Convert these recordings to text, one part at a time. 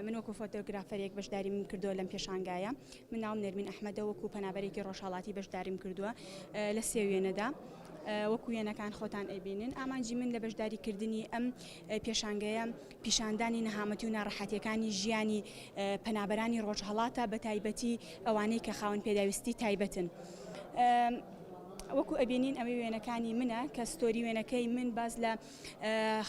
من وەکو فۆتۆگرافەرێک بەشداریم کردووە لەم پێشانگایە. من ناوم نەرمین ئەحمەدە، وەکو پەنابەرێکی ڕۆژهەڵاتی بەشداریم کردووە لە سێ وێنەدا. وەکو وێنەکان خۆتان ئەبینن، ئامانجی من لە بەشداریکردنی ئەم پێشانگەیە پیشاندانی نەهامەتی و ناڕەحەتیەکانی ژیانی پەنابەرانی ڕۆژهەڵاتە، بە تایبەتی ئەوانەی کە خاوەن پێداویستی تایبەتن. وەکو ئەبینین ئەمە وێنەکانی منە کە ستۆری وێنەکەی من باز لە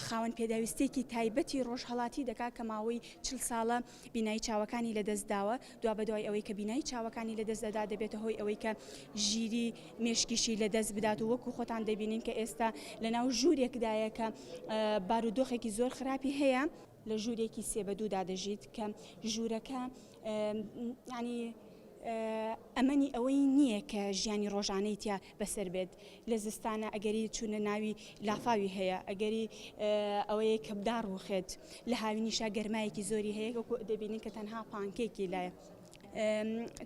خاوەن پێداویستێکی تایبەتی ڕۆژهەڵاتی دەکات کە ماوەی 40 ساڵە بینایی چاوەکانی لەدەستداوە. دوا بەدوای ئەوەی کە بینایی چاوەکانی لەدەستدەدا دەبێتە هۆی ئەوەی کە ژیری مێشکیشی لەدەست بدات، و وەکو خۆتان دەبینین کە ئێستا لەناو ژوورێکدایە کە بارودۆخێکی زۆر خراپی هەیە، لە ژوورێکی سێبەدوودا دەژیت کە ژوورەکە ینی ئەمەنی ئەوەی نییە کە ژیانی ڕۆژانەی تیا بەسەر بێت. لە زستانە ئەگەری چوونە ناوی لافاوی هەیە، ئەگەری ئەوەیە کە بدار ڕوخێت، لە هاوینیشا گەرمایەکی زۆری هەیە، وەکو دەبینین کە تەنها پانکێکی لایە.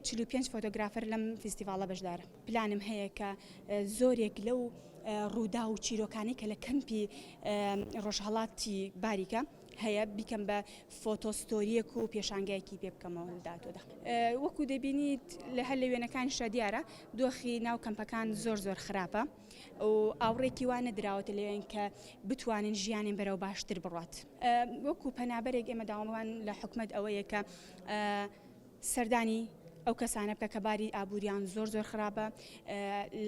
45 فۆتۆگرافەر لەم فیستیڤاڵە بەشدارە. پلانم هەیە کە زۆرێک لەو ڕوودا و چیرۆکانی کە لە کەمپی ڕۆژهەڵاتی باریکە هەیە بیکەم بە فۆتۆستۆریەک و پێشانگایەکی پێ بکەمەوە لە داهاتوودا. وەکو دەبینیت لە هەر لە وێنەکانیشدا دیارە دۆخی ناو کەمپەکان زۆر خراپە و ئاوڕێکی وان نەدراوەتە لەوێن کە بتوانن ژیانیان بەرەو باشتر بڕات. وەکو پەنابەرێک ئێمە داوامەوان لە حکومەت ئەوەیە کە سەردانی ئەو کەسانە بکە کە باری ئابووریان زۆر خراپە.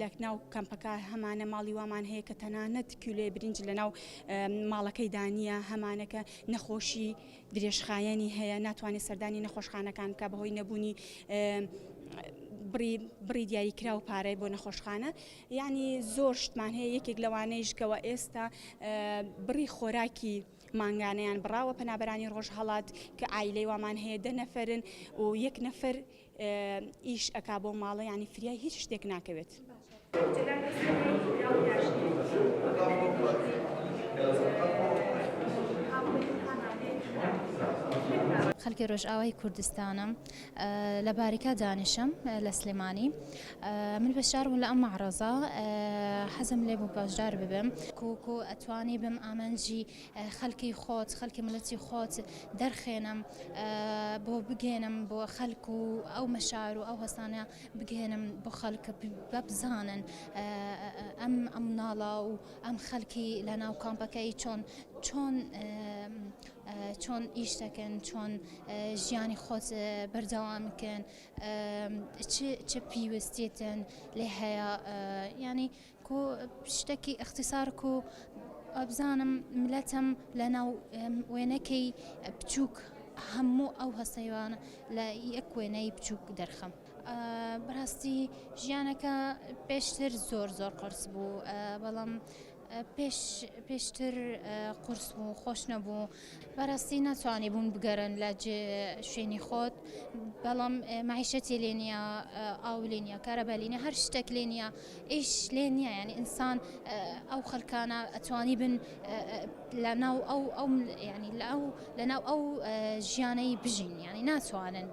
لە ناو کەمپەکە هەمانە ماڵی وامان هەیە کە تەنانەت کیلۆی برنج لە ناو ماڵەکەی دانیە، هەمانەکە نەخۆشی درێژخایەنی هەیە، ناتوانێت سەردانی نەخۆشخانەکان بکە بەهۆی نەبوونی بڕی دیاریکرا و پارەی بۆ نەخۆشخانە. یعنی زۆر شتمان هەیە. یەکێک لەوانەیەشکەوە ئێستا بڕی خۆراکی مانگانەیان بڕاوە پەنابەرانی ڕۆژهەڵات کە ئایلەی وامان هەیە 10 نەفەرن و 1 نەفەر ئیش ئەکا بۆ ماڵە، ینی فریای هیچ شتێک ناکەوێت. خەڵکی ڕۆژئاوای کوردستانم، لە باریکە دانیشم لە سلێمانی. من بەشدار بووم لە ئەم معرەزە، حەزم لێ بوو بەشدار ببم کۆ ئەتوانی بم ئامانجی خەڵکی خۆت، خەڵکی ملەتی خۆت دەرخێنم، بۆ بگێنم بۆ خەڵک و ئەو مەشاعر و ئەو هەستانە بگێنم بۆ خەڵک ببزانن ئەم ناڵە و ئەم خەڵکی لە ناو کامپەکەی چۆن ئیش دەکەن، چۆن ژیانی خۆت بەردەوام بکەن، چه پێویستیتن لێ هەیە. ینی کۆ شتێکی اختصار کۆ بزانم ملەتم لە ناو وێنەکەی بچووک هەموو ئەو هەستەیوانە لە یەک وێنەی بچووک دەرخەم. بەڕاستی ژیانەکە پێشتر زۆر قرس بوو، بەڵام پێشتر قورس بوو، خۆش نەبوو. بەڕاستی ناتوانی بوون بگەرن لە شوێنی خۆت، بەڵام معیشەتی لێ نییە، ئاو لێ نییە، کارەبا لێ نییە، هەر شتێک لێ نییە، ئیش لێ نییە. یعنی ئینسان ئەو خەڵکانە ئەتوانی بن لە ناو ئەو ژیانەی بژین، یعنی ناتوانن